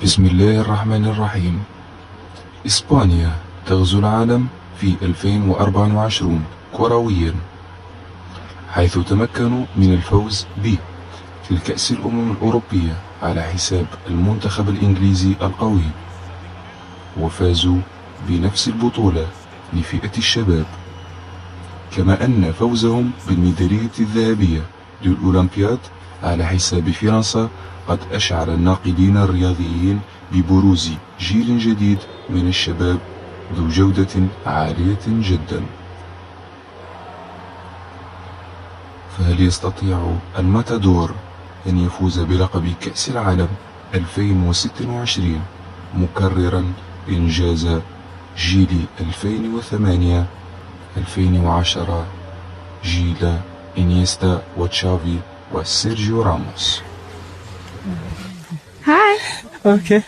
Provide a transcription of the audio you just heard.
بسم الله الرحمن الرحيم. إسبانيا تغزو العالم في 2024 كرويا، حيث تمكنوا من الفوز بالكأس الأمم الأوروبية على حساب المنتخب الإنجليزي القوي، وفازوا بنفس البطولة لفئة الشباب، كما أن فوزهم بالميدالية الذهبية للأولمبياد على حساب فرنسا قد أشعر الناقدين الرياضيين ببروز جيل جديد من الشباب ذو جودة عالية جدا. فهل يستطيع الماتادور أن يفوز بلقب كأس العالم 2026 مكررا إنجاز جيل 2008 2010، جيل إنيستا وتشافي وسيرجيو راموس؟ Hi. Okay.